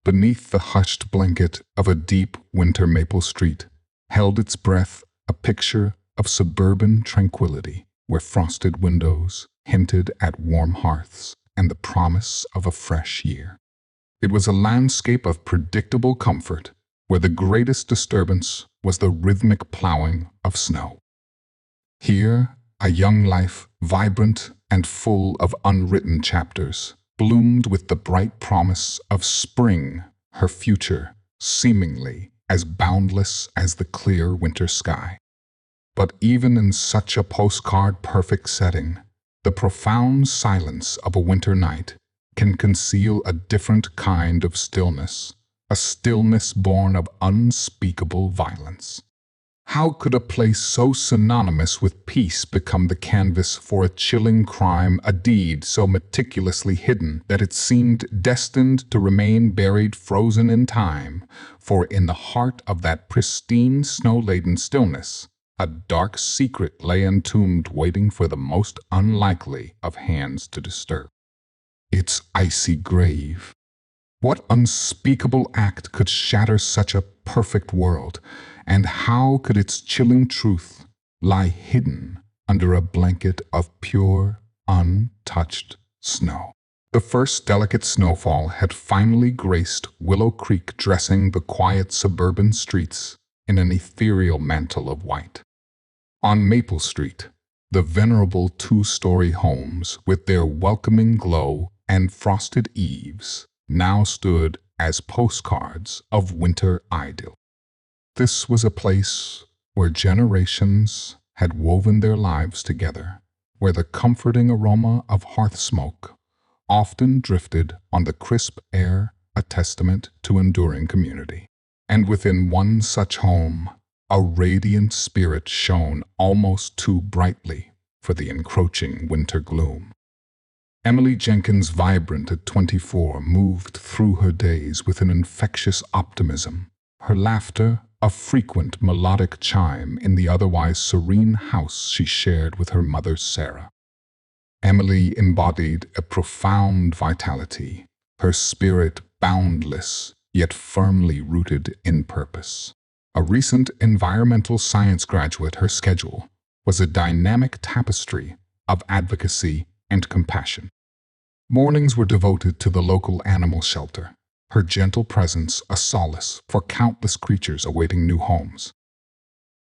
beneath the hushed blanket of a deep winter Maple Street, held its breath a picture of suburban tranquility, where frosted windows hinted at warm hearths and the promise of a fresh year. It was a landscape of predictable comfort, where the greatest disturbance was the rhythmic plowing of snow. Here, a young life, vibrant and full of unwritten chapters, bloomed with the bright promise of spring, her future seemingly as boundless as the clear winter sky. But even in such a postcard-perfect setting, the profound silence of a winter night can conceal a different kind of stillness, a stillness born of unspeakable violence. How could a place so synonymous with peace become the canvas for a chilling crime, a deed so meticulously hidden that it seemed destined to remain buried, frozen in time? For in the heart of that pristine, snow-laden stillness, a dark secret lay entombed, waiting for the most unlikely of hands to disturb. Its icy grave. What unspeakable act could shatter such a perfect world, and how could its chilling truth lie hidden under a blanket of pure, untouched snow? The first delicate snowfall had finally graced Willow Creek, dressing the quiet suburban streets in an ethereal mantle of white. On Maple Street, the venerable two-story homes, with their welcoming glow and frosted eaves, now stood as postcards of winter idyll. This was a place where generations had woven their lives together, where the comforting aroma of hearth smoke often drifted on the crisp air, a testament to enduring community. And within one such home, a radiant spirit shone almost too brightly for the encroaching winter gloom. Emily Jenkins, vibrant at 24, moved through her days with an infectious optimism, her laughter a frequent melodic chime in the otherwise serene house she shared with her mother, Sarah. Emily embodied a profound vitality, her spirit boundless yet firmly rooted in purpose. A recent environmental science graduate, her schedule was a dynamic tapestry of advocacy and compassion. Mornings were devoted to the local animal shelter, her gentle presence a solace for countless creatures awaiting new homes.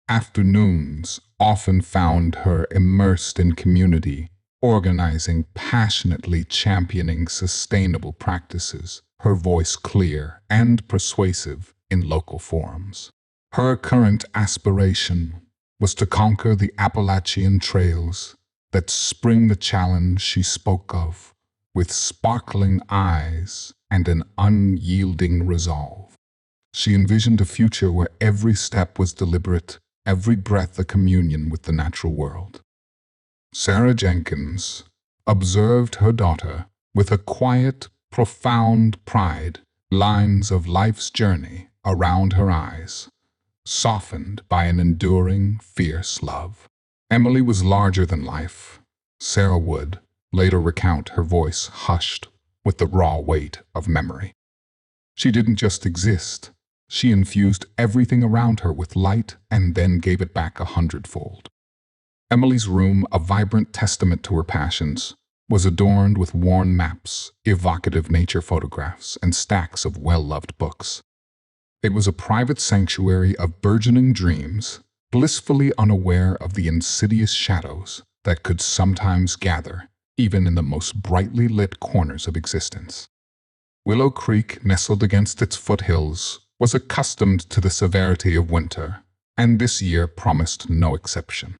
Afternoons often found her immersed in community, organizing, passionately championing sustainable practices, her voice clear and persuasive in local forums. Her current aspiration was to conquer the Appalachian trails that spring the challenge she spoke of, with sparkling eyes and an unyielding resolve. She envisioned a future where every step was deliberate, every breath a communion with the natural world. Sarah Jenkins observed her daughter with a quiet, profound pride, lines of life's journey around her eyes, softened by an enduring, fierce love. Emily was larger than life. Sarah would later recount, her voice hushed with the raw weight of memory. She didn't just exist. She infused everything around her with light and then gave it back 100-fold. Emily's room, a vibrant testament to her passions, was adorned with worn maps, evocative nature photographs, and stacks of well-loved books. It was a private sanctuary of burgeoning dreams, blissfully unaware of the insidious shadows that could sometimes gather even in the most brightly lit corners of existence. Willow Creek, nestled against its foothills, was accustomed to the severity of winter, and this year promised no exception.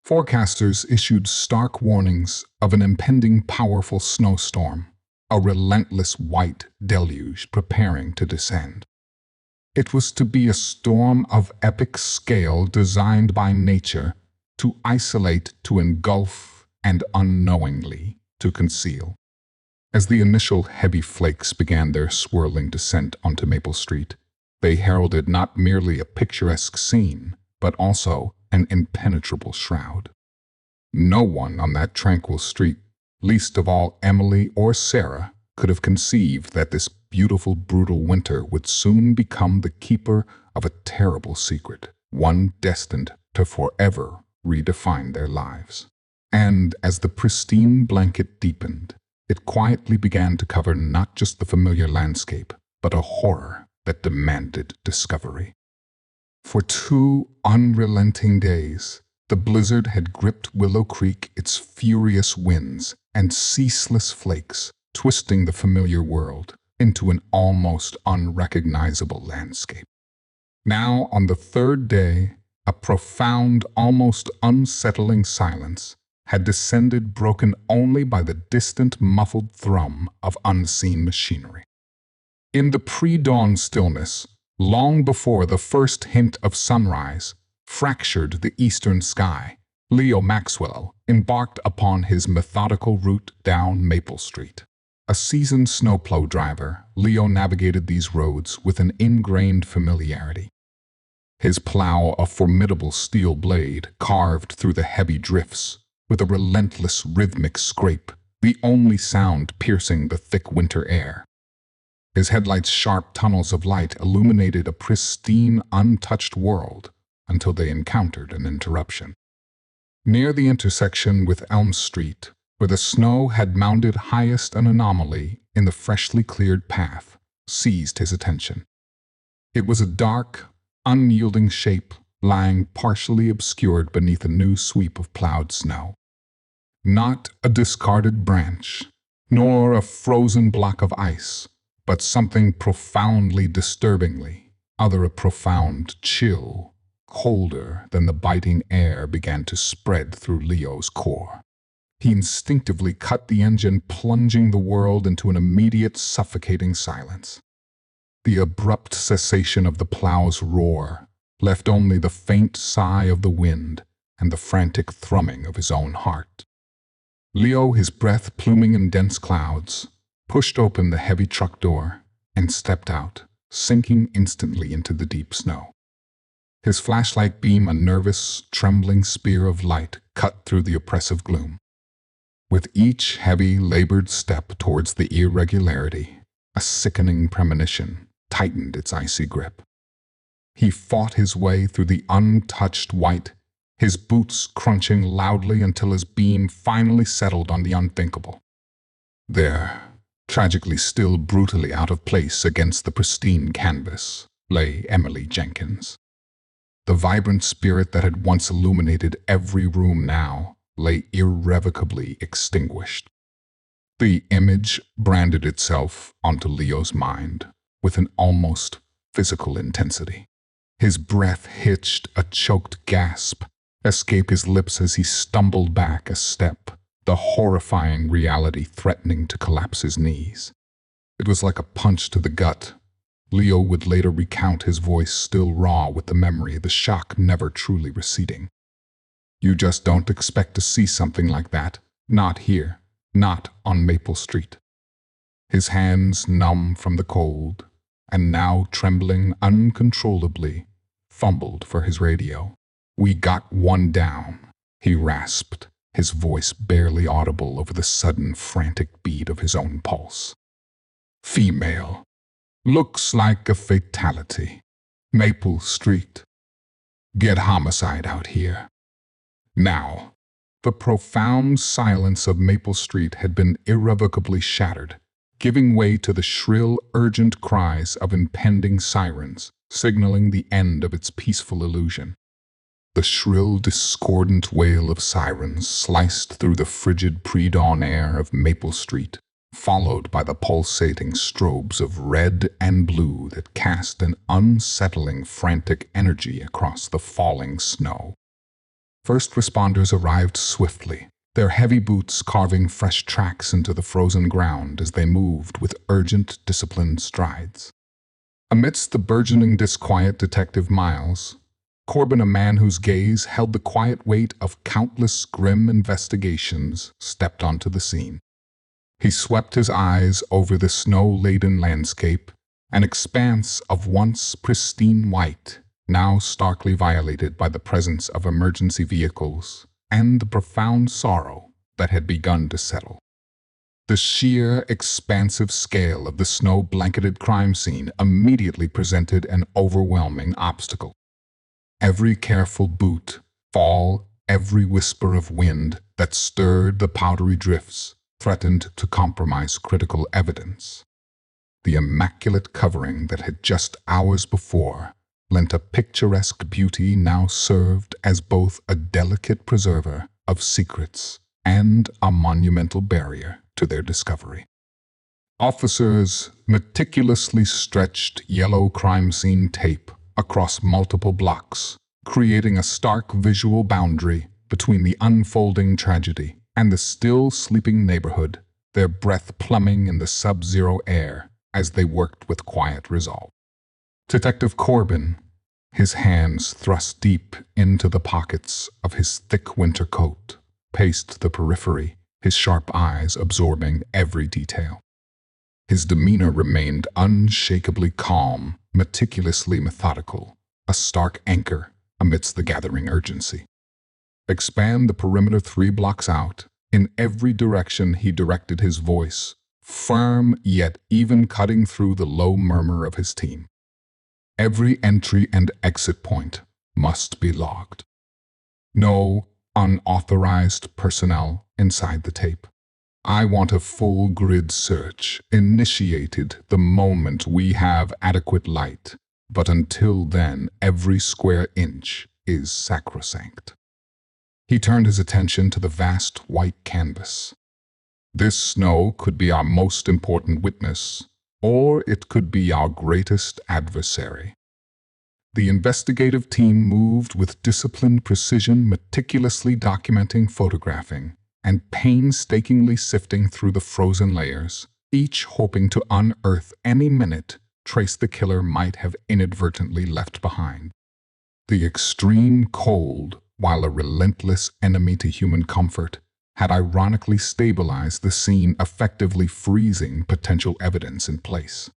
Forecasters issued stark warnings of an impending powerful snowstorm, a relentless white deluge preparing to descend. It was to be a storm of epic scale, designed by nature to isolate, to engulf, and unknowingly to conceal. As the initial heavy flakes began their swirling descent onto Maple Street, they heralded not merely a picturesque scene, but also an impenetrable shroud. No one on that tranquil street, least of all Emily or Sarah, could have conceived that this beautiful, brutal winter would soon become the keeper of a terrible secret, one destined to forever redefine their lives. And as the pristine blanket deepened, it quietly began to cover not just the familiar landscape, but a horror that demanded discovery. For 2 unrelenting days, the blizzard had gripped Willow Creek, its furious winds and ceaseless flakes, twisting the familiar world into an almost unrecognizable landscape. Now, on the 3rd day, a profound, almost unsettling silence had descended, broken only by the distant, muffled thrum of unseen machinery. In the pre-dawn stillness, long before the first hint of sunrise fractured the eastern sky, Leo Maxwell embarked upon his methodical route down Maple Street. A seasoned snowplow driver, Leo navigated these roads with an ingrained familiarity. His plow, a formidable steel blade, carved through the heavy drifts with a relentless rhythmic scrape, the only sound piercing the thick winter air. His headlights' sharp tunnels of light illuminated a pristine, untouched world until they encountered an interruption. Near the intersection with Elm Street, where the snow had mounted highest, an anomaly in the freshly cleared path seized his attention. It was a dark, unyielding shape lying partially obscured beneath a new sweep of plowed snow. Not a discarded branch, nor a frozen block of ice, but something profoundly disturbingly other. A profound chill, colder than the biting air, began to spread through Leo's core. He instinctively cut the engine, plunging the world into an immediate, suffocating silence. The abrupt cessation of the plow's roar left only the faint sigh of the wind and the frantic thrumming of his own heart. Leo, his breath pluming in dense clouds, pushed open the heavy truck door and stepped out, sinking instantly into the deep snow. His flashlight beam, a nervous, trembling spear of light, cut through the oppressive gloom. With each heavy, labored step towards the irregularity, a sickening premonition tightened its icy grip. He fought his way through the untouched white, his boots crunching loudly until his beam finally settled on the unthinkable. There, tragically still brutally out of place against the pristine canvas, lay Emily Jenkins. The vibrant spirit that had once illuminated every room now lay irrevocably extinguished. The image branded itself onto Leo's mind with an almost physical intensity. His breath hitched, a choked gasp escape his lips as he stumbled back a step, the horrifying reality threatening to collapse his knees. It was like a punch to the gut. Leo would later recount, his voice still raw with the memory, the shock never truly receding. You just don't expect to see something like that. Not here. Not on Maple Street. His hands, numb from the cold, and now trembling uncontrollably, fumbled for his radio. "We got one down," he rasped, his voice barely audible over the sudden frantic beat of his own pulse. "Female. Looks like a fatality. Maple Street. Get homicide out here. Now." The profound silence of Maple Street had been irrevocably shattered, giving way to the shrill, urgent cries of impending sirens, signaling the end of its peaceful illusion. The shrill, discordant wail of sirens sliced through the frigid pre-dawn air of Maple Street, followed by the pulsating strobes of red and blue that cast an unsettling, frantic energy across the falling snow. First responders arrived swiftly, their heavy boots carving fresh tracks into the frozen ground as they moved with urgent, disciplined strides. Amidst the burgeoning disquiet, Detective Miles Corbin, a man whose gaze held the quiet weight of countless grim investigations, stepped onto the scene. He swept his eyes over the snow-laden landscape, an expanse of once pristine white, now starkly violated by the presence of emergency vehicles and the profound sorrow that had begun to settle. The sheer, expansive scale of the snow-blanketed crime scene immediately presented an overwhelming obstacle. Every careful boot, fall, every whisper of wind that stirred the powdery drifts threatened to compromise critical evidence. The immaculate covering that had just hours before lent a picturesque beauty now served as both a delicate preserver of secrets and a monumental barrier to their discovery. Officers meticulously stretched yellow crime scene tape across multiple blocks, creating a stark visual boundary between the unfolding tragedy and the still sleeping neighborhood, their breath plumbing in the sub-zero air as they worked with quiet resolve. Detective Corbin, his hands thrust deep into the pockets of his thick winter coat, paced the periphery, his sharp eyes absorbing every detail. His demeanor remained unshakably calm, meticulously methodical, a stark anchor amidst the gathering urgency. Expand the perimeter 3 blocks out. In every direction he directed his voice, firm yet even cutting through the low murmur of his team. Every entry and exit point must be logged. No unauthorized personnel inside the tape. I want a full grid search initiated the moment we have adequate light, but until then every square inch is sacrosanct. He turned his attention to the vast white canvas. This snow could be our most important witness, or it could be our greatest adversary. The investigative team moved with disciplined precision, meticulously documenting, photographing, and painstakingly sifting through the frozen layers, each hoping to unearth any minute trace the killer might have inadvertently left behind. The extreme cold, while a relentless enemy to human comfort, had ironically stabilized the scene, effectively freezing potential evidence in place.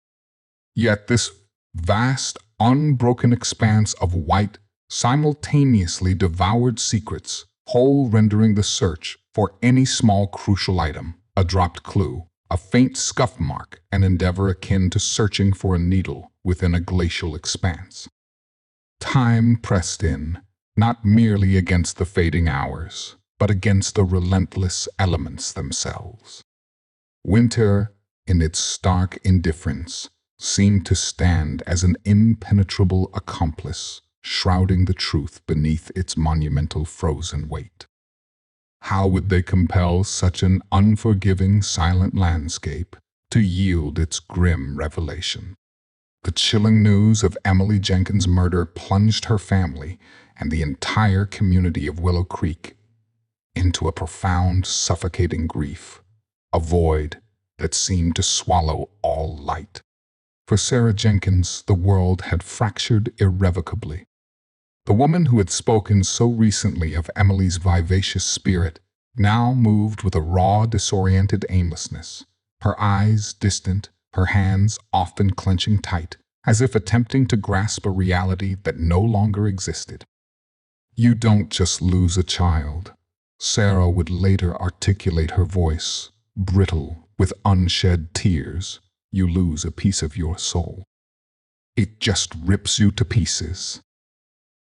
Yet this vast, unbroken expanse of white simultaneously devoured secrets, whole rendering the search for any small crucial item, a dropped clue, a faint scuff mark, an endeavor akin to searching for a needle within a glacial expanse. Time pressed in, not merely against the fading hours, but against the relentless elements themselves. Winter, in its stark indifference, seemed to stand as an impenetrable accomplice, shrouding the truth beneath its monumental frozen weight. How would they compel such an unforgiving, silent landscape to yield its grim revelation? The chilling news of Emily Jenkins' murder plunged her family and the entire community of Willow Creek into a profound, suffocating grief, a void that seemed to swallow all light. For Sarah Jenkins, the world had fractured irrevocably. The woman who had spoken so recently of Emily's vivacious spirit now moved with a raw, disoriented aimlessness, her eyes distant, her hands often clenching tight, as if attempting to grasp a reality that no longer existed. "You don't just lose a child," Sarah would later articulate, her voice brittle with unshed tears. "You lose a piece of your soul. It just rips you to pieces."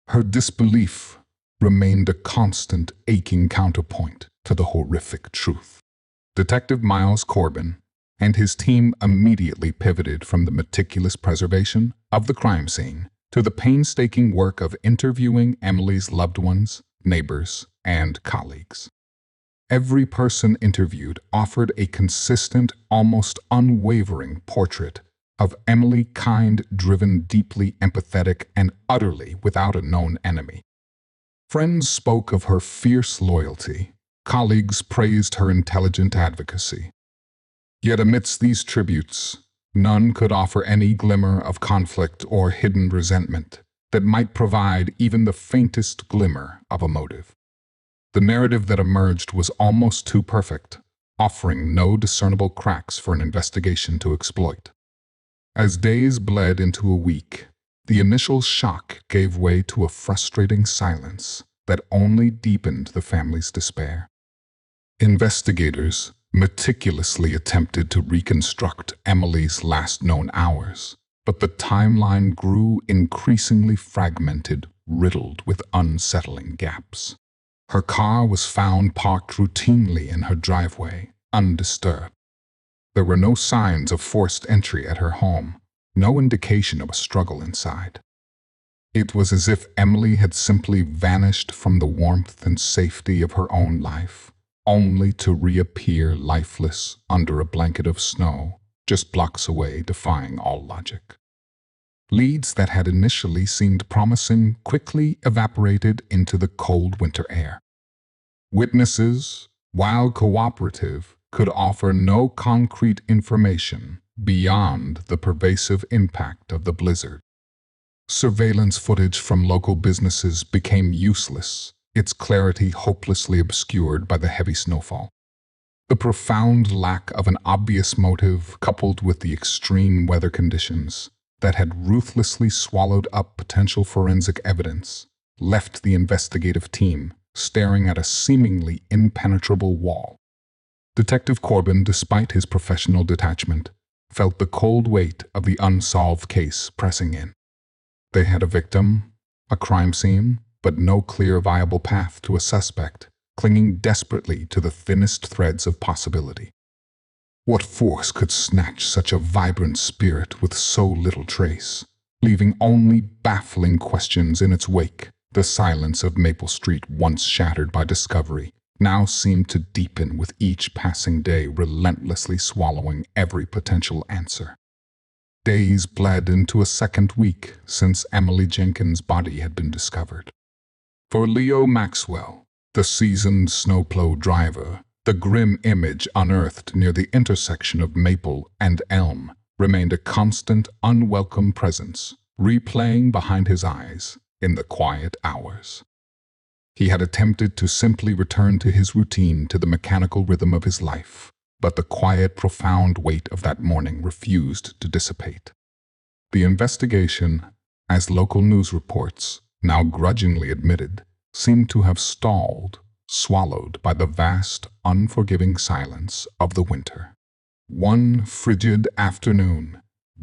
Her disbelief remained a constant, aching counterpoint to the horrific truth. Detective Miles Corbin and his team immediately pivoted from the meticulous preservation of the crime scene to the painstaking work of interviewing Emily's loved ones, neighbors, and colleagues. Every person interviewed offered a consistent, almost unwavering portrait of Emily, kind, driven, deeply empathetic, and utterly without a known enemy. Friends spoke of her fierce loyalty. Colleagues praised her intelligent advocacy. Yet amidst these tributes, none could offer any glimmer of conflict or hidden resentment that might provide even the faintest glimmer of a motive. The narrative that emerged was almost too perfect, offering no discernible cracks for an investigation to exploit. As days bled into a week, the initial shock gave way to a frustrating silence that only deepened the family's despair. Investigators, meticulously attempted to reconstruct Emily's last known hours, but the timeline grew increasingly fragmented, riddled with unsettling gaps. Her car was found parked routinely in her driveway, undisturbed. There were no signs of forced entry at her home, no indication of a struggle inside. It was as if Emily had simply vanished from the warmth and safety of her own life, only to reappear lifeless under a blanket of snow, just blocks away, defying all logic. Leads that had initially seemed promising quickly evaporated into the cold winter air. Witnesses, while cooperative, could offer no concrete information beyond the pervasive impact of the blizzard. Surveillance footage from local businesses became useless, its clarity hopelessly obscured by the heavy snowfall. The profound lack of an obvious motive, coupled with the extreme weather conditions that had ruthlessly swallowed up potential forensic evidence, left the investigative team staring at a seemingly impenetrable wall. Detective Corbin, despite his professional detachment, felt the cold weight of the unsolved case pressing in. They had a victim, a crime scene, but no clear viable path to a suspect, clinging desperately to the thinnest threads of possibility. What force could snatch such a vibrant spirit with so little trace, leaving only baffling questions in its wake? The silence of Maple Street, once shattered by discovery, now seemed to deepen with each passing day, relentlessly swallowing every potential answer. Days bled into a second week since Emily Jenkins' body had been discovered. For Leo Maxwell, the seasoned snowplow driver, the grim image unearthed near the intersection of Maple and Elm remained a constant, unwelcome presence, replaying behind his eyes in the quiet hours. He had attempted to simply return to his routine, to the mechanical rhythm of his life, but the quiet, profound weight of that morning refused to dissipate. The investigation, as local news reports now grudgingly admitted, seemed to have stalled, swallowed by the vast, unforgiving silence of the winter. One frigid afternoon,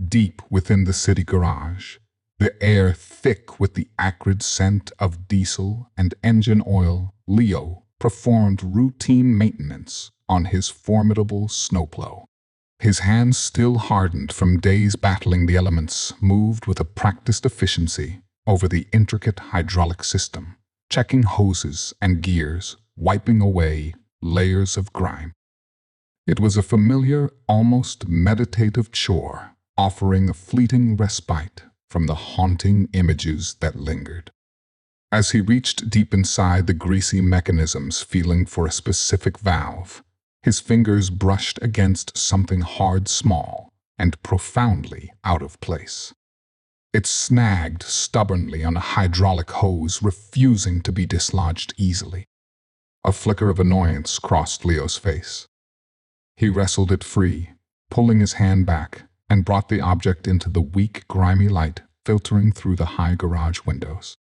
deep within the city garage, the air thick with the acrid scent of diesel and engine oil, Leo performed routine maintenance on his formidable snowplow. His hands, still hardened from days battling the elements, moved with a practiced efficiency over the intricate hydraulic system, checking hoses and gears, wiping away layers of grime. It was a familiar, almost meditative chore, offering a fleeting respite from the haunting images that lingered. As he reached deep inside the greasy mechanisms, feeling for a specific valve, his fingers brushed against something hard, small, and profoundly out of place. It snagged stubbornly on a hydraulic hose, refusing to be dislodged easily. A flicker of annoyance crossed Leo's face. He wrestled it free, pulling his hand back, and brought the object into the weak, grimy light filtering through the high garage windows.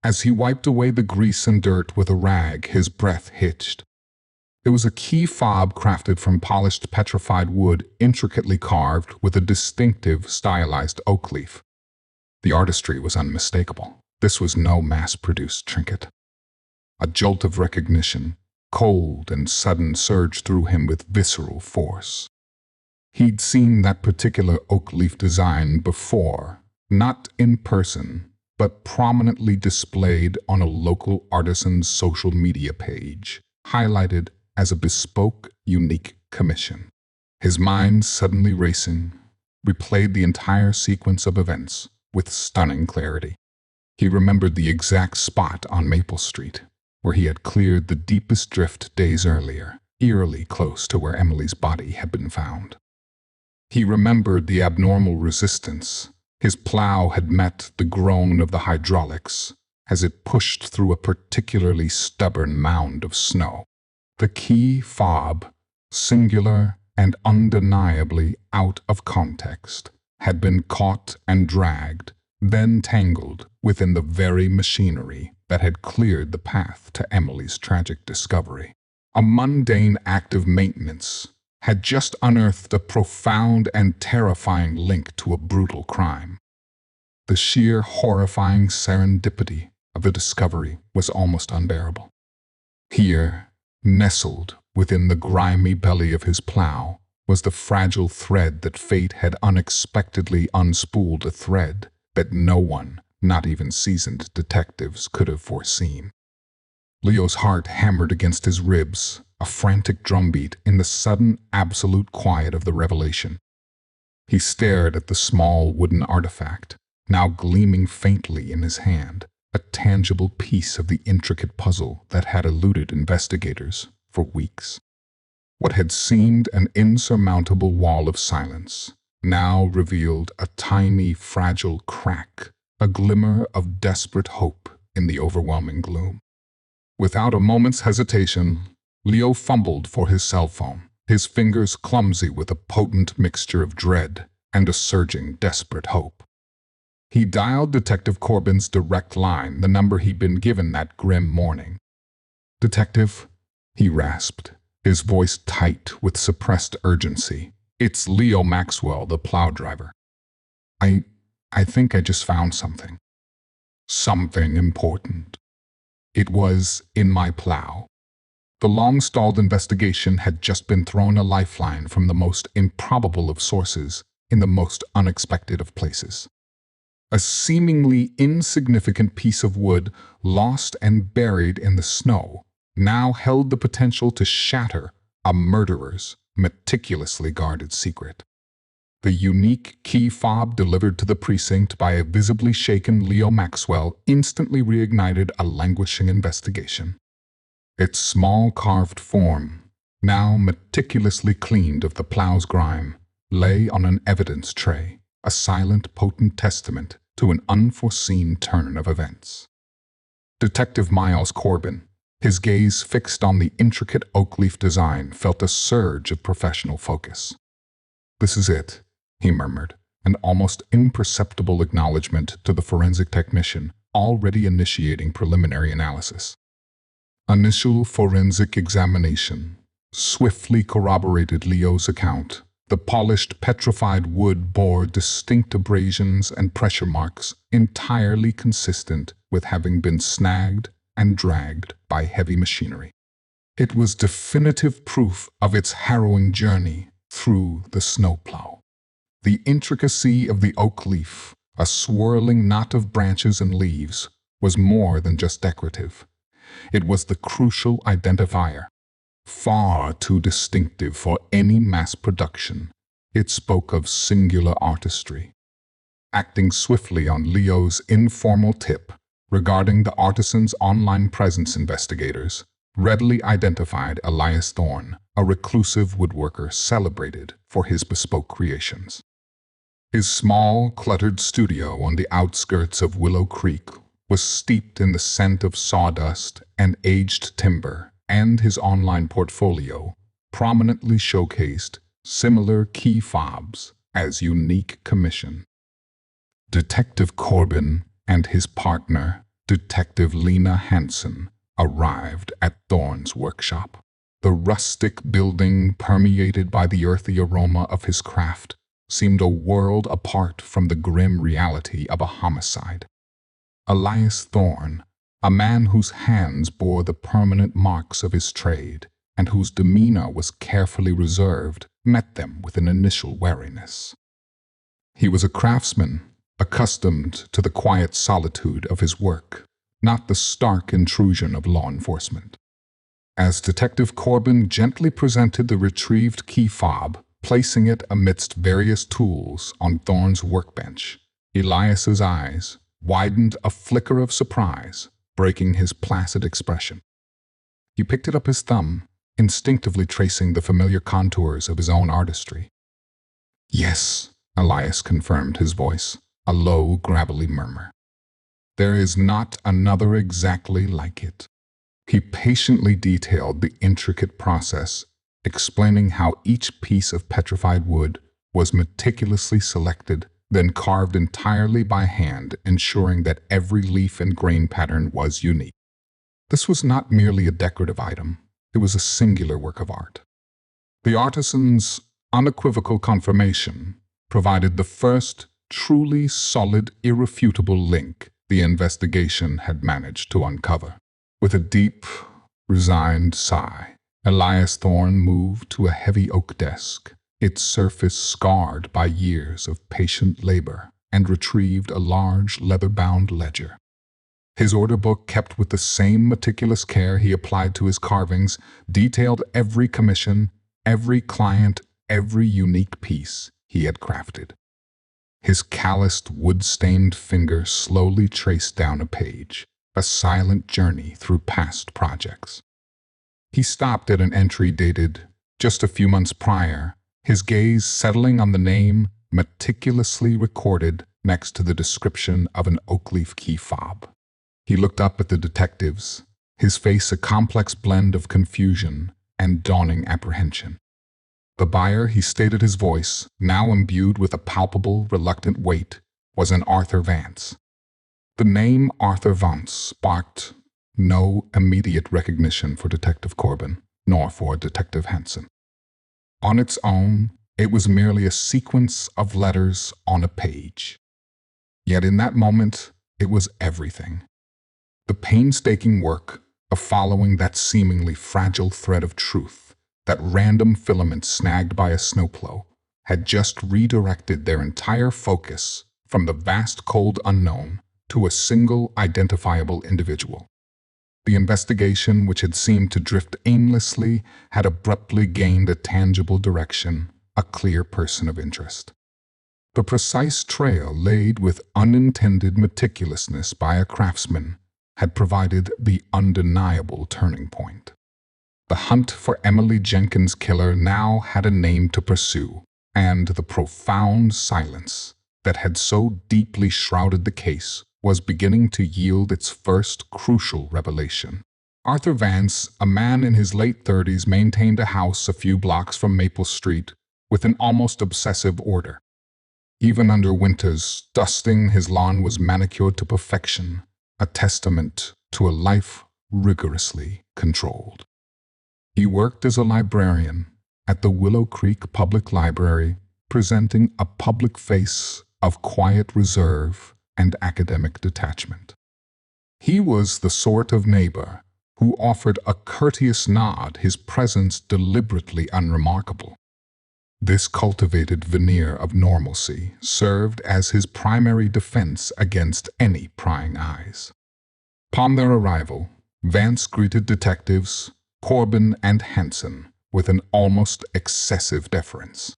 As he wiped away the grease and dirt with a rag, his breath hitched. It was a key fob crafted from polished petrified wood, intricately carved with a distinctive, stylized oak leaf. The artistry was unmistakable. This was no mass-produced trinket. A jolt of recognition, cold and sudden, surged through him with visceral force. He'd seen that particular oak leaf design before, not in person, but prominently displayed on a local artisan's social media page, highlighted as a bespoke, unique commission. His mind, suddenly racing, replayed the entire sequence of events with stunning clarity. He remembered the exact spot on Maple Street where he had cleared the deepest drift days earlier, eerily close to where Emily's body had been found. He remembered the abnormal resistance. His plow had met the groan of the hydraulics as it pushed through a particularly stubborn mound of snow. The key fob, singular and undeniably out of context, had been caught and dragged, then tangled within the very machinery that had cleared the path to Emily's tragic discovery. A mundane act of maintenance had just unearthed a profound and terrifying link to a brutal crime. The sheer horrifying serendipity of the discovery was almost unbearable. Here, nestled within the grimy belly of his plow, was the fragile thread that fate had unexpectedly unspooled, a thread that no one, not even seasoned detectives, could have foreseen. Leo's heart hammered against his ribs, a frantic drumbeat in the sudden, absolute quiet of the revelation. He stared at the small wooden artifact, now gleaming faintly in his hand, a tangible piece of the intricate puzzle that had eluded investigators for weeks. What had seemed an insurmountable wall of silence now revealed a tiny, fragile crack, a glimmer of desperate hope in the overwhelming gloom. Without a moment's hesitation, Leo fumbled for his cell phone, his fingers clumsy with a potent mixture of dread and a surging, desperate hope. He dialed Detective Corbin's direct line, the number he'd been given that grim morning. "Detective," he rasped, his voice tight with suppressed urgency. "It's Leo Maxwell, the plow driver. I think I just found something. Something important. It was in my plow." The long-stalled investigation had just been thrown a lifeline from the most improbable of sources in the most unexpected of places. A seemingly insignificant piece of wood, lost and buried in the snow, now held the potential to shatter a murderer's meticulously guarded secret. The unique key fob delivered to the precinct by a visibly shaken Leo Maxwell instantly reignited a languishing investigation. Its small carved form, now meticulously cleaned of the plow's grime, lay on an evidence tray, a silent, potent testament to an unforeseen turn of events. Detective Miles Corbin, his gaze fixed on the intricate oak leaf design, felt a surge of professional focus. "This is it," he murmured, an almost imperceptible acknowledgement to the forensic technician, already initiating preliminary analysis. Initial forensic examination swiftly corroborated Leo's account. The polished, petrified wood bore distinct abrasions and pressure marks, entirely consistent with having been snagged and dragged by heavy machinery. It was definitive proof of its harrowing journey through the snowplow. The intricacy of the oak leaf, a swirling knot of branches and leaves, was more than just decorative. It was the crucial identifier. Far too distinctive for any mass production, it spoke of singular artistry. Acting swiftly on Leo's informal tip regarding the artisan's online presence, investigators readily identified Elias Thorne, a reclusive woodworker celebrated for his bespoke creations. His small, cluttered studio on the outskirts of Willow Creek was steeped in the scent of sawdust and aged timber, and his online portfolio prominently showcased similar key fobs as unique commission. Detective Corbin and his partner, Detective Lena Hansen, arrived at Thorne's workshop. The rustic building, permeated by the earthy aroma of his craft, seemed a world apart from the grim reality of a homicide. Elias Thorne, a man whose hands bore the permanent marks of his trade and whose demeanor was carefully reserved, met them with an initial wariness. He was a craftsman, accustomed to the quiet solitude of his work, not the stark intrusion of law enforcement. As Detective Corbin gently presented the retrieved key fob, placing it amidst various tools on Thorne's workbench, Elias's eyes widened a flicker of surprise, breaking his placid expression. He picked it up his thumb, instinctively tracing the familiar contours of his own artistry. "Yes," Elias confirmed, his voice a low, gravelly murmur. "There is not another exactly like it." He patiently detailed the intricate process, explaining how each piece of petrified wood was meticulously selected, then carved entirely by hand, ensuring that every leaf and grain pattern was unique. This was not merely a decorative item. It was a singular work of art. The artisan's unequivocal confirmation provided the first truly solid, irrefutable link the investigation had managed to uncover. With a deep, resigned sigh, Elias Thorne moved to a heavy oak desk, its surface scarred by years of patient labor, and retrieved a large leather-bound ledger. His order book, kept with the same meticulous care he applied to his carvings, detailed every commission, every client, every unique piece he had crafted. His calloused, wood-stained finger slowly traced down a page, a silent journey through past projects. He stopped at an entry dated just a few months prior, his gaze settling on the name meticulously recorded next to the description of an oak leaf key fob. He looked up at the detectives, his face a complex blend of confusion and dawning apprehension. The buyer, he stated, his voice, now imbued with a palpable, reluctant weight, was an Arthur Vance. The name Arthur Vance sparked no immediate recognition for Detective Corbin, nor for Detective Hansen. On its own, it was merely a sequence of letters on a page. Yet in that moment, it was everything. The painstaking work of following that seemingly fragile thread of truth, that random filament snagged by a snowplow, had just redirected their entire focus from the vast cold unknown to a single identifiable individual. The investigation, which had seemed to drift aimlessly, had abruptly gained a tangible direction, a clear person of interest. The precise trail laid with unintended meticulousness by a craftsman had provided the undeniable turning point. The hunt for Emily Jenkins' killer now had a name to pursue, and the profound silence that had so deeply shrouded the case was beginning to yield its first crucial revelation. Arthur Vance, a man in his late 30s, maintained a house a few blocks from Maple Street with an almost obsessive order. Even under winters, dusting his lawn was manicured to perfection, a testament to a life rigorously controlled. He worked as a librarian at the Willow Creek Public Library, presenting a public face of quiet reserve and academic detachment. He was the sort of neighbor who offered a courteous nod, his presence deliberately unremarkable. This cultivated veneer of normalcy served as his primary defense against any prying eyes. Upon their arrival, Vance greeted detectives Corbin and Hansen with an almost excessive deference.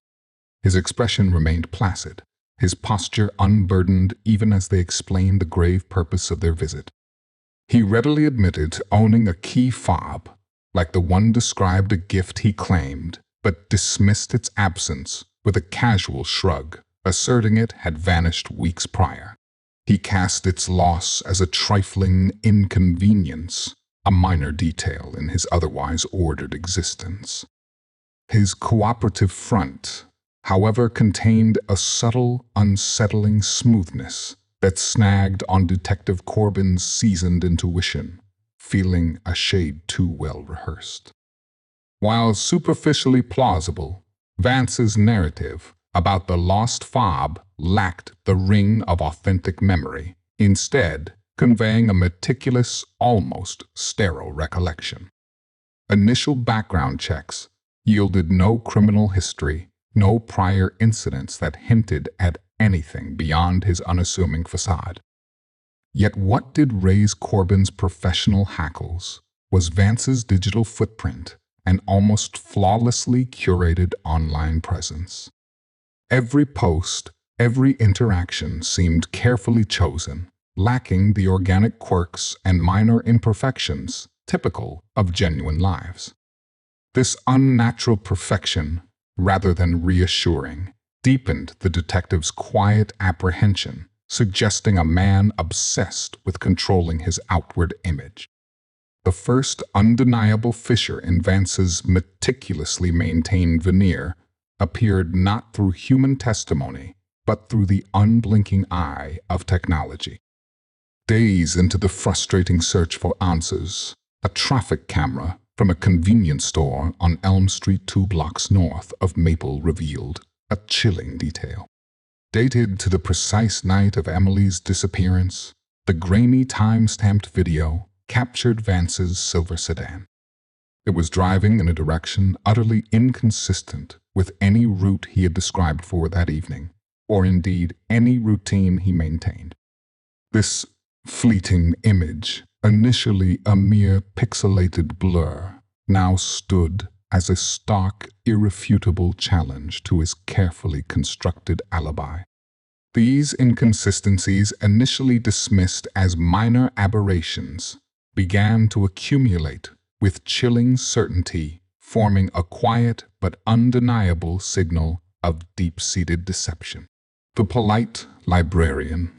His expression remained placid, his posture unburdened even as they explained the grave purpose of their visit. He readily admitted owning a key fob, like the one described, a gift he claimed, but dismissed its absence with a casual shrug, asserting it had vanished weeks prior. He cast its loss as a trifling inconvenience, a minor detail in his otherwise ordered existence. His cooperative front, however, contained a subtle, unsettling smoothness that snagged on Detective Corbin's seasoned intuition, feeling a shade too well rehearsed. While superficially plausible, Vance's narrative about the lost fob lacked the ring of authentic memory, instead conveying a meticulous, almost sterile recollection. Initial background checks yielded no criminal history, no prior incidents that hinted at anything beyond his unassuming facade. Yet what did raise Corbin's professional hackles was Vance's digital footprint and almost flawlessly curated online presence. Every post, every interaction seemed carefully chosen, lacking the organic quirks and minor imperfections typical of genuine lives. This unnatural perfection, rather than reassuring, deepened the detective's quiet apprehension, suggesting a man obsessed with controlling his outward image. The first undeniable fissure in Vance's meticulously maintained veneer appeared not through human testimony, but through the unblinking eye of technology. Days into the frustrating search for answers, a traffic camera from a convenience store on Elm Street 2 blocks north of Maple revealed a chilling detail. Dated to the precise night of Emily's disappearance, the grainy time-stamped video captured Vance's silver sedan. It was driving in a direction utterly inconsistent with any route he had described for that evening, or indeed any routine he maintained. This fleeting image, initially a mere pixelated blur, now stood as a stark, irrefutable challenge to his carefully constructed alibi. These inconsistencies, initially dismissed as minor aberrations, began to accumulate with chilling certainty, forming a quiet but undeniable signal of deep-seated deception. The polite librarian,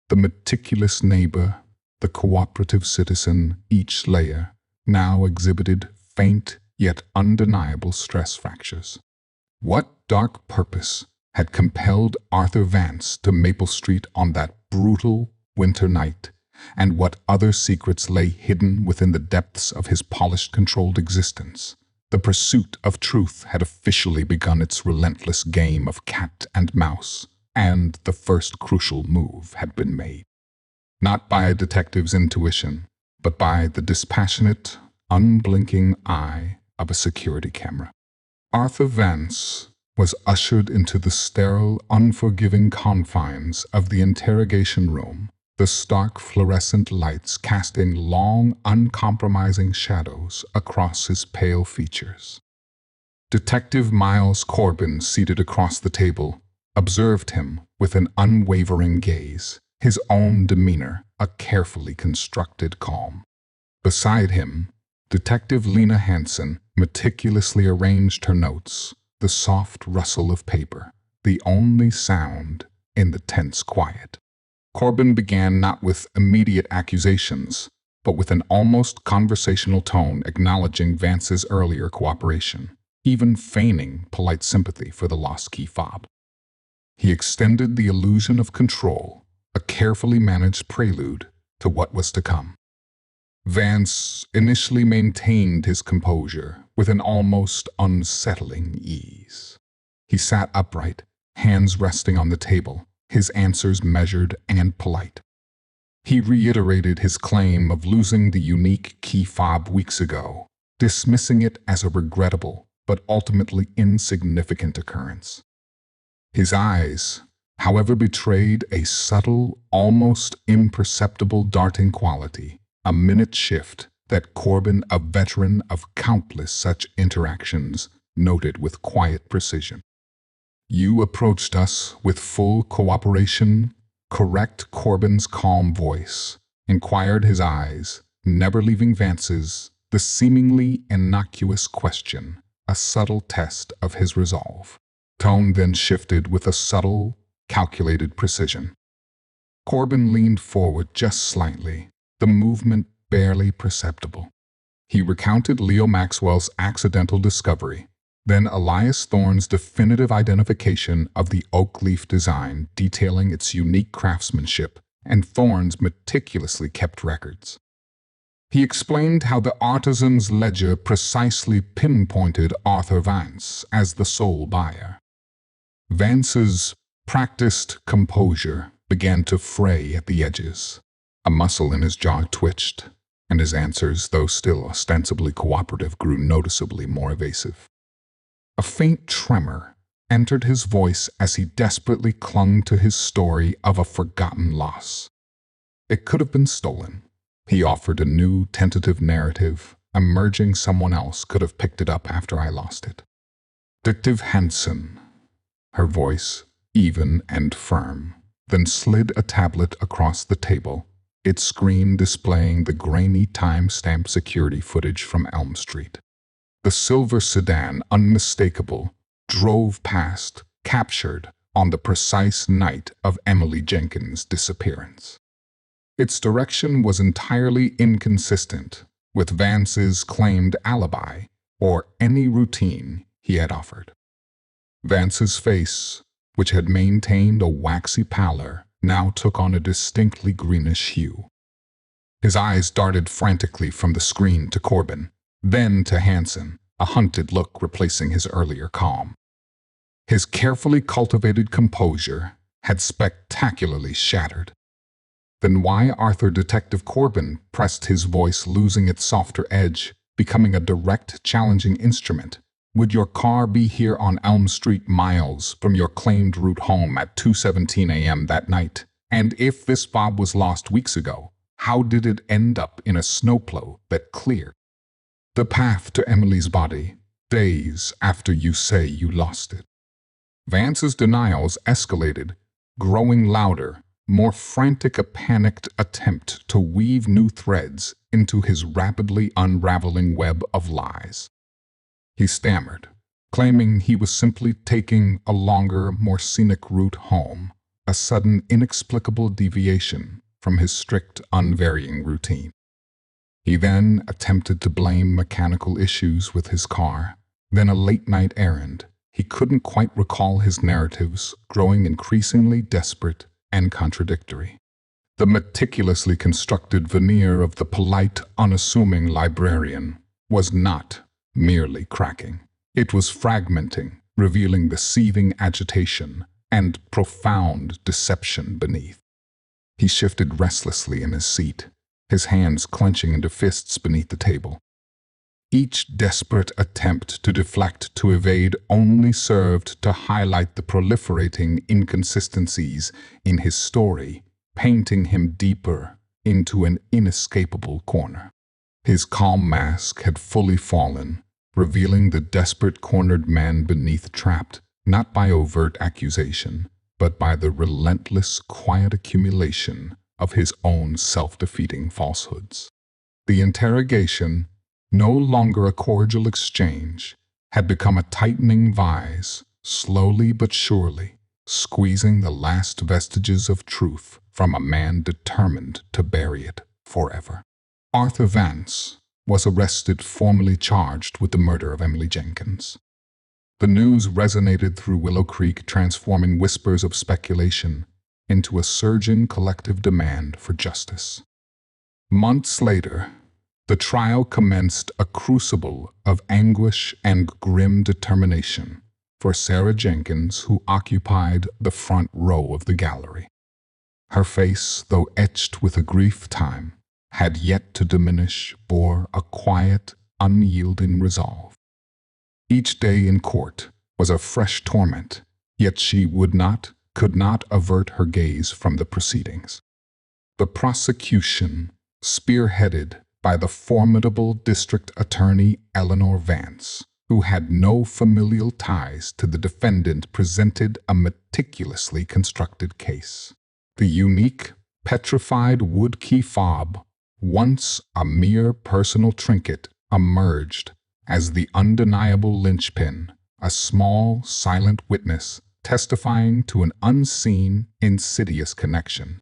the meticulous neighbor, the cooperative citizen, each layer now exhibited faint yet undeniable stress fractures. What dark purpose had compelled Arthur Vance to Maple Street on that brutal winter night, and what other secrets lay hidden within the depths of his polished, controlled existence? The pursuit of truth had officially begun its relentless game of cat and mouse, and the first crucial move had been made. Not by a detective's intuition, but by the dispassionate, unblinking eye of a security camera. Arthur Vance was ushered into the sterile, unforgiving confines of the interrogation room, the stark fluorescent lights casting long, uncompromising shadows across his pale features. Detective Miles Corbin, seated across the table, observed him with an unwavering gaze, his own demeanor a carefully constructed calm. Beside him, Detective Lena Hansen meticulously arranged her notes, the soft rustle of paper, the only sound in the tense quiet. Corbin began not with immediate accusations, but with an almost conversational tone acknowledging Vance's earlier cooperation, even feigning polite sympathy for the lost key fob. He extended the illusion of control, a carefully managed prelude to what was to come. Vance initially maintained his composure with an almost unsettling ease. He sat upright, hands resting on the table, his answers measured and polite. He reiterated his claim of losing the unique key fob weeks ago, dismissing it as a regrettable but ultimately insignificant occurrence. His eyes, however, betrayed a subtle, almost imperceptible darting quality, a minute shift that Corbin, a veteran of countless such interactions, noted with quiet precision. "You approached us with full cooperation, correct?" Corbin's calm voice inquired, his eyes never leaving Vance's, the seemingly innocuous question, a subtle test of his resolve. Tone then shifted with a subtle, calculated precision. Corbin leaned forward just slightly, the movement barely perceptible. He recounted Leo Maxwell's accidental discovery, then Elias Thorne's definitive identification of the oak leaf design, detailing its unique craftsmanship, and Thorne's meticulously kept records. He explained how the artisan's ledger precisely pinpointed Arthur Vance as the sole buyer. Vance's practiced composure began to fray at the edges. A muscle in his jaw twitched, and his answers, though still ostensibly cooperative, grew noticeably more evasive. A faint tremor entered his voice as he desperately clung to his story of a forgotten loss. It could have been stolen. He offered a new, tentative narrative, emerging someone else could have picked it up after I lost it. Detective Hansen, her voice even and firm, then slid a tablet across the table, its screen displaying the grainy time-stamp security footage from Elm Street. The silver sedan, unmistakable, drove past, captured on the precise night of Emily Jenkins' disappearance. Its direction was entirely inconsistent with Vance's claimed alibi or any routine he had offered. Vance's face, which had maintained a waxy pallor, now took on a distinctly greenish hue. His eyes darted frantically from the screen to Corbin, Then to Hansen, a hunted look replacing his earlier calm. His carefully cultivated composure had spectacularly shattered. Then why Arthur Detective Corbin pressed his voice, losing its softer edge, becoming a direct, challenging instrument. Would your car be here on Elm Street, miles from your claimed route home at 2:17 a.m. that night? And if this fob was lost weeks ago, how did it end up in a snowplow that cleared the path to Emily's body days after you say you lost it? Vance's denials escalated, growing louder, more frantic, a panicked attempt to weave new threads into his rapidly unraveling web of lies. He stammered, claiming he was simply taking a longer, more scenic route home, a sudden, inexplicable deviation from his strict, unvarying routine. He then attempted to blame mechanical issues with his car, then a late-night errand. He couldn't quite recall, his narratives growing increasingly desperate and contradictory. The meticulously constructed veneer of the polite, unassuming librarian was not merely cracking. It was fragmenting, revealing the seething agitation and profound deception beneath. He shifted restlessly in his seat, his hands clenching into fists beneath the table. Each desperate attempt to deflect, to evade, only served to highlight the proliferating inconsistencies in his story, painting him deeper into an inescapable corner. His calm mask had fully fallen, revealing the desperate, cornered man beneath, trapped not by overt accusation, but by the relentless, quiet accumulation of his own self-defeating falsehoods. The interrogation, no longer a cordial exchange, had become a tightening vise, slowly but surely, squeezing the last vestiges of truth from a man determined to bury it forever. Arthur Vance was arrested, formally charged with the murder of Emily Jenkins. The news resonated through Willow Creek, transforming whispers of speculation into a surging collective demand for justice. Months later, the trial commenced, a crucible of anguish and grim determination for Sarah Jenkins, who occupied the front row of the gallery. Her face, though etched with a grief time had yet to diminish, bore a quiet, unyielding resolve. Each day in court was a fresh torment, yet she could not avert her gaze from the proceedings. The prosecution, spearheaded by the formidable district attorney Eleanor Vance, who had no familial ties to the defendant, presented a meticulously constructed case. The unique, petrified wood key fob, once a mere personal trinket, emerged as the undeniable linchpin, a small, silent witness testifying to an unseen, insidious connection.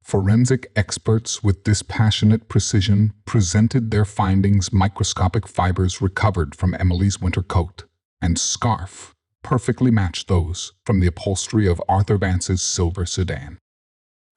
Forensic experts with dispassionate precision presented their findings: microscopic fibers recovered from Emily's winter coat and scarf perfectly matched those from the upholstery of Arthur Vance's silver sedan.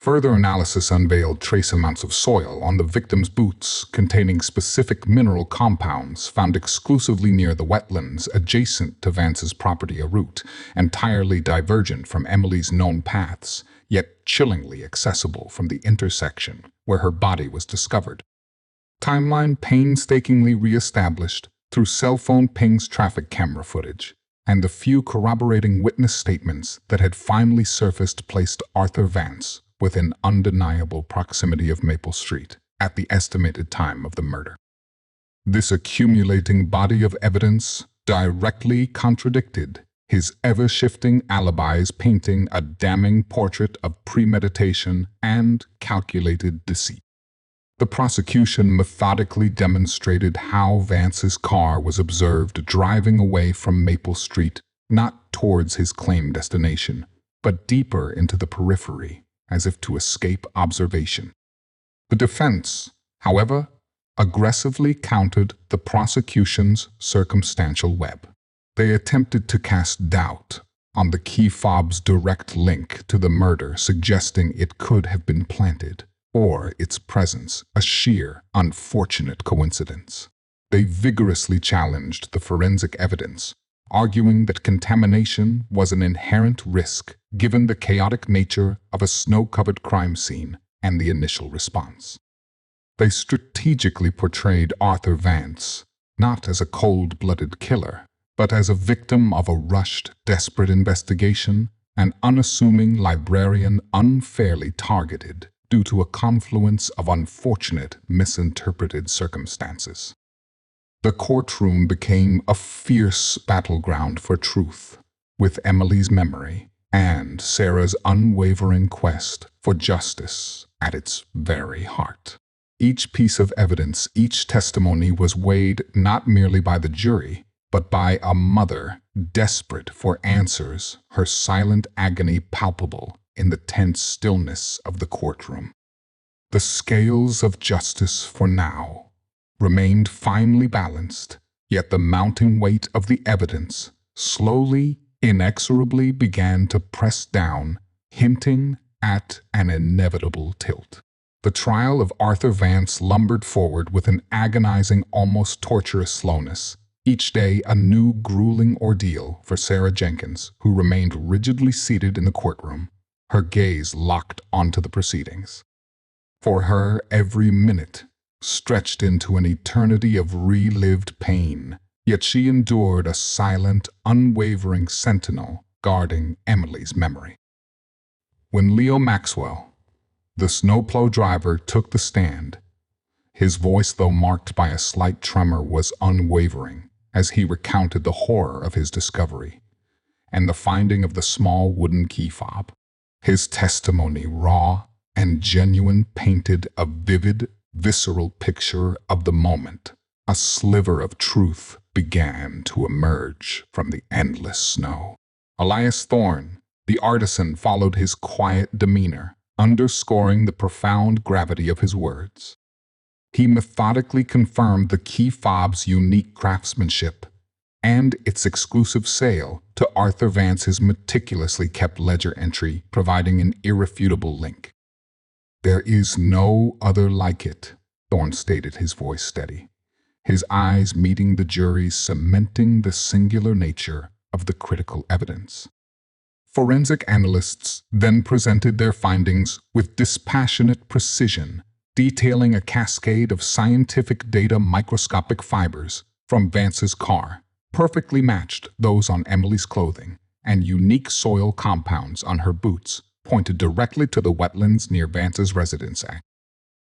Further analysis unveiled trace amounts of soil on the victim's boots containing specific mineral compounds found exclusively near the wetlands adjacent to Vance's property, a route entirely divergent from Emily's known paths, yet chillingly accessible from the intersection where her body was discovered. Timeline painstakingly re-established through cell phone pings, traffic camera footage, and the few corroborating witness statements that had finally surfaced placed Arthur Vance within undeniable proximity of Maple Street at the estimated time of the murder. This accumulating body of evidence directly contradicted his ever-shifting alibis, painting a damning portrait of premeditation and calculated deceit. The prosecution methodically demonstrated how Vance's car was observed driving away from Maple Street, not towards his claimed destination, but deeper into the periphery, as if to escape observation. The defense, however, aggressively countered the prosecution's circumstantial web. They attempted to cast doubt on the key fob's direct link to the murder, suggesting it could have been planted, or its presence a sheer, unfortunate coincidence. They vigorously challenged the forensic evidence, arguing that contamination was an inherent risk given the chaotic nature of a snow-covered crime scene and the initial response. They strategically portrayed Arthur Vance not as a cold-blooded killer, but as a victim of a rushed, desperate investigation, an unassuming librarian unfairly targeted due to a confluence of unfortunate, misinterpreted circumstances. The courtroom became a fierce battleground for truth, with Emily's memory and Sarah's unwavering quest for justice at its very heart. Each piece of evidence, each testimony was weighed not merely by the jury, but by a mother desperate for answers, her silent agony palpable in the tense stillness of the courtroom. The scales of justice for now remained finely balanced, yet the mounting weight of the evidence slowly, inexorably began to press down, hinting at an inevitable tilt. The trial of Arthur Vance lumbered forward with an agonizing, almost torturous slowness, each day a new grueling ordeal for Sarah Jenkins, who remained rigidly seated in the courtroom, her gaze locked onto the proceedings. For her, every minute stretched into an eternity of relived pain, yet she endured a silent, unwavering sentinel guarding Emily's memory. When Leo Maxwell, the Snowplow driver, took the stand, his voice, though marked by a slight tremor, was unwavering as he recounted the horror of his discovery and the finding of the small wooden key fob. His testimony, raw and genuine, painted a vivid, visceral picture of the moment. A sliver of truth began to emerge from the endless snow. Elias Thorne, the artisan, followed his quiet demeanor, underscoring the profound gravity of his words. He methodically confirmed the key fob's unique craftsmanship and its exclusive sale to Arthur Vance's meticulously kept ledger entry, providing an irrefutable link. "There is no other like it," Thorne stated, his voice steady, his eyes meeting the jury's, cementing the singular nature of the critical evidence. Forensic analysts then presented their findings with dispassionate precision, detailing a cascade of scientific data. Microscopic fibers from Vance's car perfectly matched those on Emily's clothing, and unique soil compounds on her boots pointed directly to the wetlands near Vance's residence.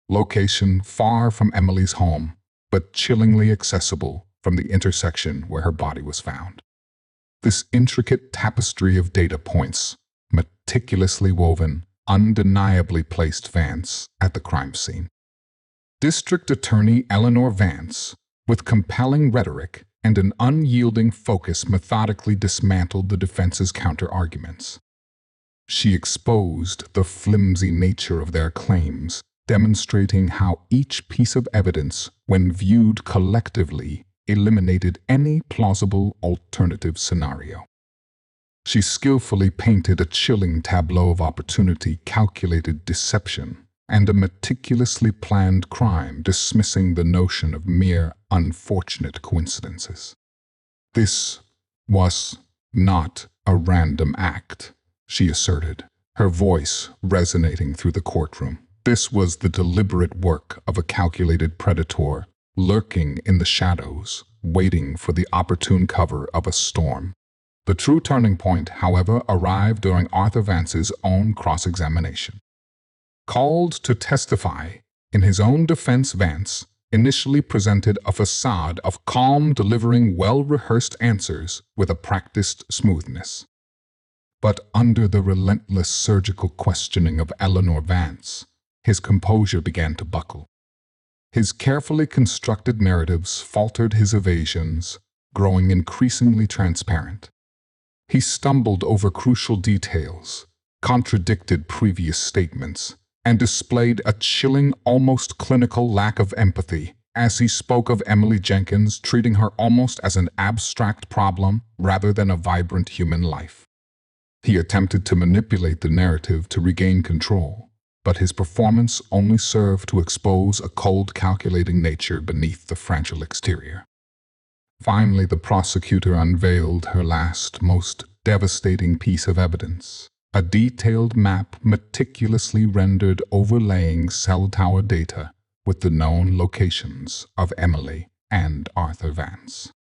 Location far from Emily's home, but chillingly accessible from the intersection where her body was found. This intricate tapestry of data points, meticulously woven, undeniably placed Vance at the crime scene. District Attorney Eleanor Vance, with compelling rhetoric and an unyielding focus, methodically dismantled the defense's counter-arguments. She exposed the flimsy nature of their claims, demonstrating how each piece of evidence, when viewed collectively, eliminated any plausible alternative scenario. She skillfully painted a chilling tableau of opportunity, calculated deception, and a meticulously planned crime, dismissing the notion of mere unfortunate coincidences. This was not a random act, she asserted, her voice resonating through the courtroom. This was the deliberate work of a calculated predator, lurking in the shadows, waiting for the opportune cover of a storm. The true turning point, however, arrived during Arthur Vance's own cross-examination. Called to testify in his own defense, Vance initially presented a facade of calm, delivering well-rehearsed answers with a practiced smoothness. But under the relentless surgical questioning of Eleanor Vance, his composure began to buckle. His carefully constructed narratives faltered, his evasions growing increasingly transparent. He stumbled over crucial details, contradicted previous statements, and displayed a chilling, almost clinical lack of empathy as he spoke of Emily Jenkins, treating her almost as an abstract problem rather than a vibrant human life. He attempted to manipulate the narrative to regain control, but his performance only served to expose a cold, calculating nature beneath the fragile exterior. Finally, the prosecutor unveiled her last, most devastating piece of evidence, a detailed map meticulously rendered overlaying cell tower data with the known locations of Emily and Arthur Vance.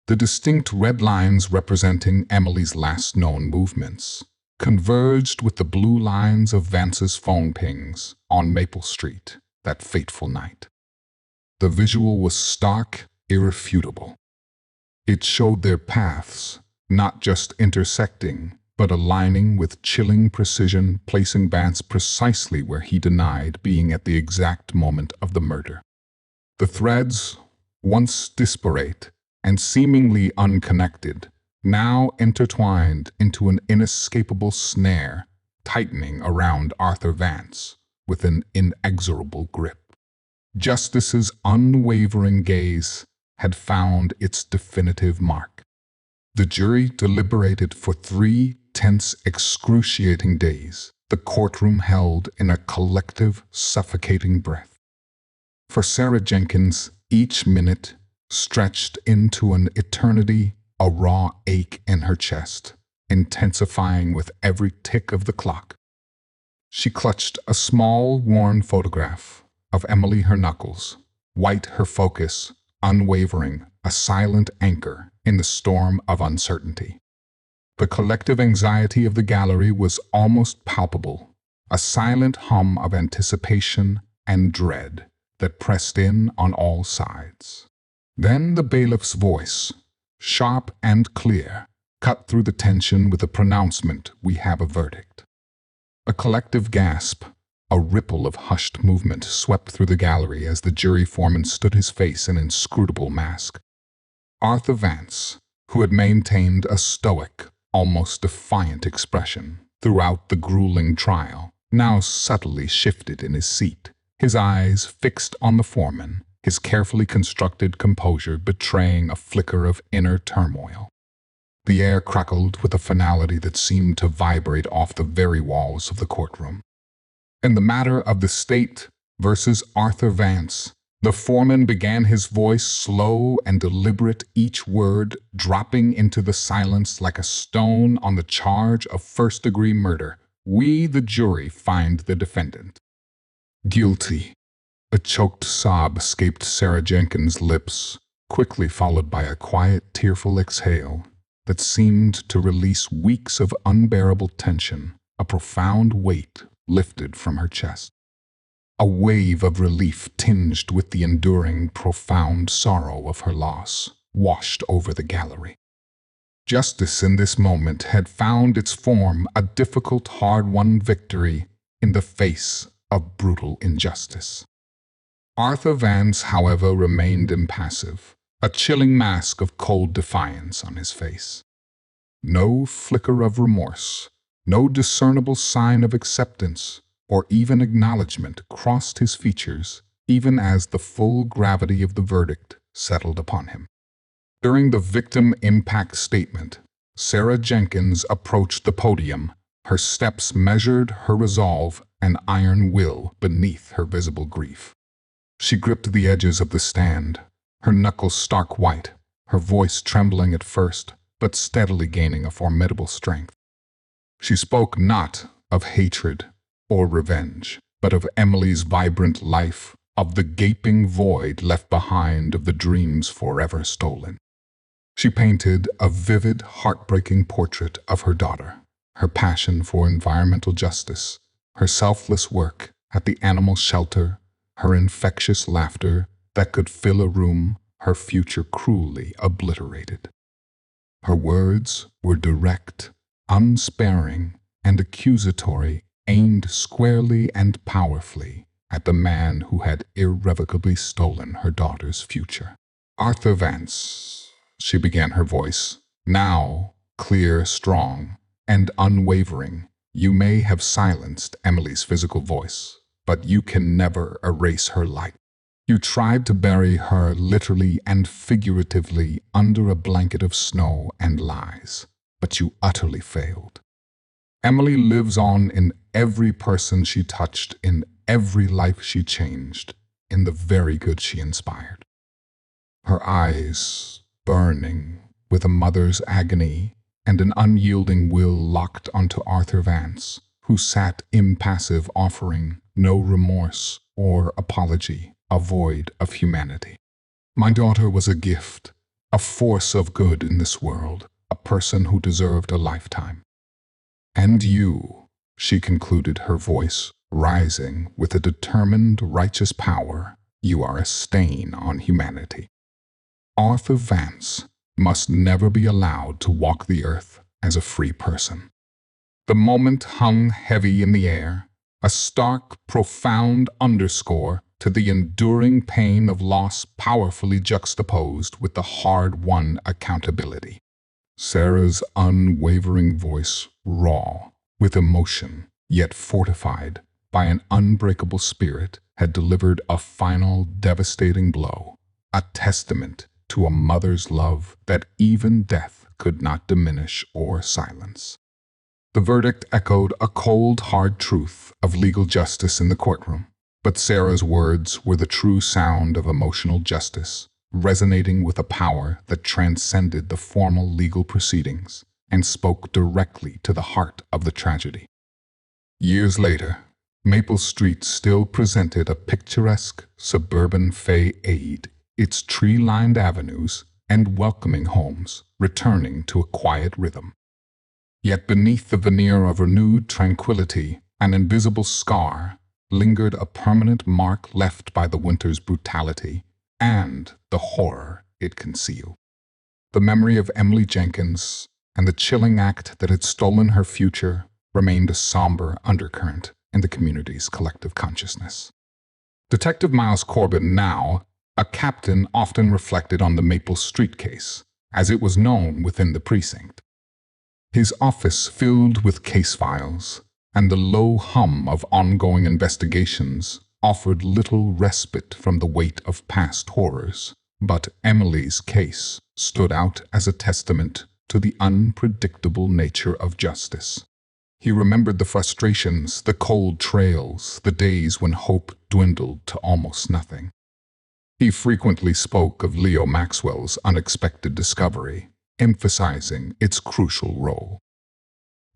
The distinct red lines representing Emily's last known movements converged with the blue lines of Vance's phone pings on Maple Street that fateful night. The visual was stark, irrefutable. It showed their paths, not just intersecting, but aligning with chilling precision, placing Vance precisely where he denied being at the exact moment of the murder. The threads, once disparate and seemingly unconnected, now intertwined into an inescapable snare, tightening around Arthur Vance with an inexorable grip. Justice's unwavering gaze had found its definitive mark. The jury deliberated for 3 tense, excruciating days, the courtroom held in a collective, suffocating breath. For Sarah Jenkins, each minute stretched into an eternity, a raw ache in her chest, intensifying with every tick of the clock. She clutched a small, worn photograph of Emily, her knuckles, white her focus, unwavering, a silent anchor in the storm of uncertainty. The collective anxiety of the gallery was almost palpable, a silent hum of anticipation and dread that pressed in on all sides. Then the bailiff's voice, sharp and clear, cut through the tension with a pronouncement, "We have a verdict." A collective gasp, a ripple of hushed movement swept through the gallery as the jury foreman stood his face an inscrutable mask. Arthur Vance, who had maintained a stoic, almost defiant expression throughout the grueling trial, now subtly shifted in his seat, his eyes fixed on the foreman, his carefully constructed composure betraying a flicker of inner turmoil. The air crackled with a finality that seemed to vibrate off the very walls of the courtroom. In the matter of the state versus Arthur Vance, the foreman began, his voice slow and deliberate, each word dropping into the silence like a stone on the charge of first-degree murder. "We, the jury, find the defendant guilty." A choked sob escaped Sarah Jenkins' lips, quickly followed by a quiet, tearful exhale that seemed to release weeks of unbearable tension, a profound weight lifted from her chest. A wave of relief tinged with the enduring, profound sorrow of her loss washed over the gallery. Justice in this moment had found its form, a difficult, hard-won victory in the face of brutal injustice. Arthur Vance, however, remained impassive, a chilling mask of cold defiance on his face. No flicker of remorse, no discernible sign of acceptance or even acknowledgement crossed his features, even as the full gravity of the verdict settled upon him. During the victim impact statement, Sarah Jenkins approached the podium, her steps measured, her resolve and iron will beneath her visible grief. She gripped the edges of the stand, her knuckles stark white, her voice trembling at first, but steadily gaining a formidable strength. She spoke not of hatred or revenge, but of Emily's vibrant life, of the gaping void left behind, of the dreams forever stolen. She painted a vivid, heartbreaking portrait of her daughter, her passion for environmental justice, her selfless work at the animal shelter, her infectious laughter that could fill a room, her future cruelly obliterated. Her words were direct, unsparing, and accusatory, aimed squarely and powerfully at the man who had irrevocably stolen her daughter's future. "Arthur Vance," she began, her voice now clear, strong, and unwavering. "You may have silenced Emily's physical voice, but you can never erase her light. You tried to bury her literally and figuratively under a blanket of snow and lies, but you utterly failed. Emily lives on in every person she touched, in every life she changed, in the very good she inspired. Her eyes, burning with a mother's agony and an unyielding will, locked onto Arthur Vance, who sat impassive, offering no remorse or apology, a void of humanity. My daughter was a gift, a force of good in this world, a person who deserved a lifetime. And you, she concluded, her voice rising with a determined, righteous power, you are a stain on humanity. Arthur Vance must never be allowed to walk the earth as a free person. The moment hung heavy in the air, a stark, profound underscore to the enduring pain of loss, powerfully juxtaposed with the hard-won accountability. Sarah's unwavering voice, raw with emotion, yet fortified by an unbreakable spirit, had delivered a final, devastating blow, a testament to a mother's love that even death could not diminish or silence. The verdict echoed a cold, hard truth of legal justice in the courtroom, but Sarah's words were the true sound of emotional justice, resonating with a power that transcended the formal legal proceedings and spoke directly to the heart of the tragedy. Years later, Street still presented a picturesque suburban fayade, its tree-lined avenues and welcoming homes returning to a quiet rhythm. Yet beneath the veneer of renewed tranquility, an invisible scar lingered, a permanent mark left by the winter's brutality and the horror it concealed. The memory of Emily Jenkins and the chilling act that had stolen her future remained a somber undercurrent in the community's collective consciousness. Detective Miles Corbin, now a captain, often reflected on the Maple Street case, as it was known within the precinct. His office filled with case files, and the low hum of ongoing investigations offered little respite from the weight of past horrors. But Emily's case stood out as a testament to the unpredictable nature of justice. He remembered the frustrations, the cold trails, the days when hope dwindled to almost nothing. He frequently spoke of Leo Maxwell's unexpected discovery, emphasizing its crucial role.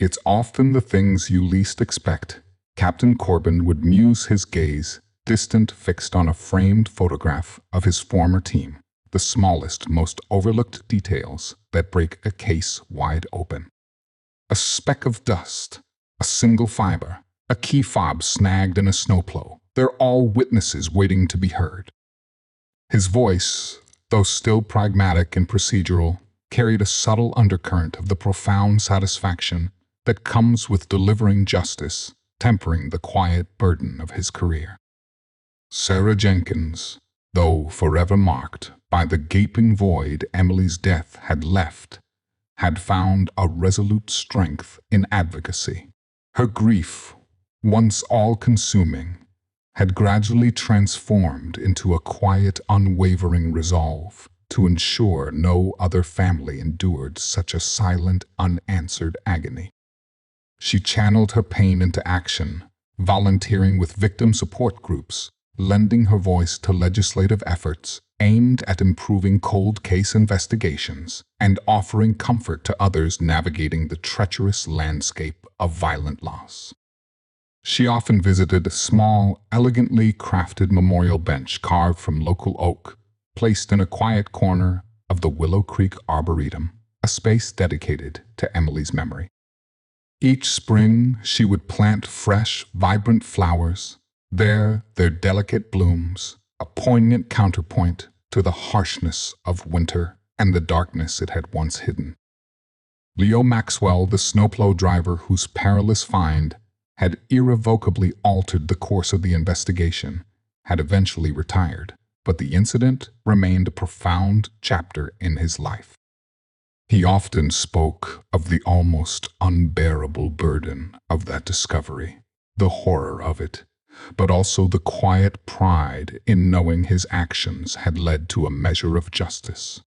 "It's often the things you least expect," Captain Corbin would muse, his gaze distant, fixed on a framed photograph of his former team, the smallest, most overlooked details that break a case wide open. A speck of dust, a single fiber, a key fob snagged in a snowplow, they're all witnesses waiting to be heard. His voice, though still pragmatic and procedural, carried a subtle undercurrent of the profound satisfaction that comes with delivering justice, tempering the quiet burden of his career. Sarah Jenkins, though forever marked by the gaping void Emily's death had left, had found a resolute strength in advocacy. Her grief, once all-consuming, had gradually transformed into a quiet, unwavering resolve to ensure no other family endured such a silent, unanswered agony. She channeled her pain into action, volunteering with victim support groups, lending her voice to legislative efforts aimed at improving cold case investigations and offering comfort to others navigating the treacherous landscape of violent loss. She often visited a small, elegantly crafted memorial bench carved from local oak, placed in a quiet corner of the Willow Creek Arboretum, a space dedicated to Emily's memory. Each spring, she would plant fresh, vibrant flowers, there their delicate blooms, a poignant counterpoint to the harshness of winter and the darkness it had once hidden. Leo Maxwell, the snowplow driver whose perilous find had irrevocably altered the course of the investigation, had eventually retired, but the incident remained a profound chapter in his life. He often spoke of the almost unbearable burden of that discovery, the horror of it, but also the quiet pride in knowing his actions had led to a measure of justice.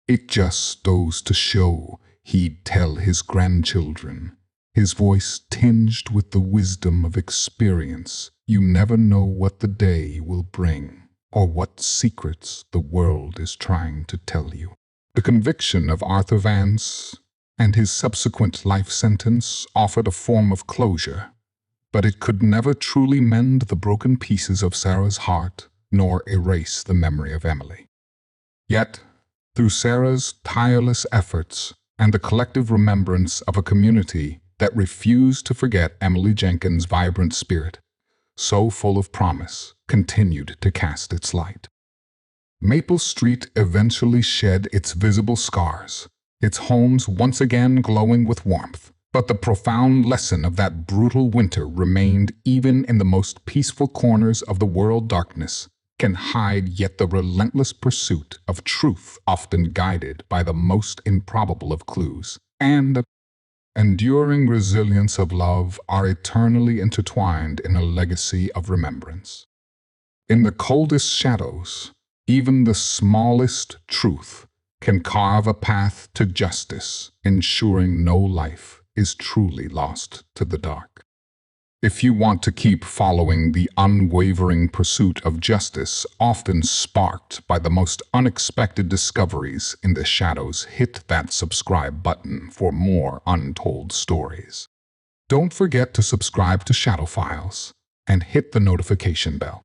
"It just goes to show," he'd tell his grandchildren, his voice tinged with the wisdom of experience. You never know what the day will bring, or what secrets the world is trying to tell you. The conviction of Arthur Vance and his subsequent life sentence offered a form of closure, but it could never truly mend the broken pieces of Sarah's heart, nor erase the memory of Emily. Yet, through Sarah's tireless efforts and the collective remembrance of a community that refused to forget Emily Jenkins' vibrant spirit, so full of promise, continued to cast its light. Maple Street eventually shed its visible scars, its homes once again glowing with warmth. But the profound lesson of that brutal winter remained. Even in the most peaceful corners of the world, darkness can hide, yet the relentless pursuit of truth, often guided by the most improbable of clues, and the enduring resilience of love are eternally intertwined in a legacy of remembrance. In the coldest shadows, even the smallest truth can carve a path to justice, ensuring no life is truly lost to the dark. If you want to keep following the unwavering pursuit of justice, often sparked by the most unexpected discoveries in the shadows, hit that subscribe button for more untold stories. Don't forget to subscribe to Shadow Files and hit the notification bell.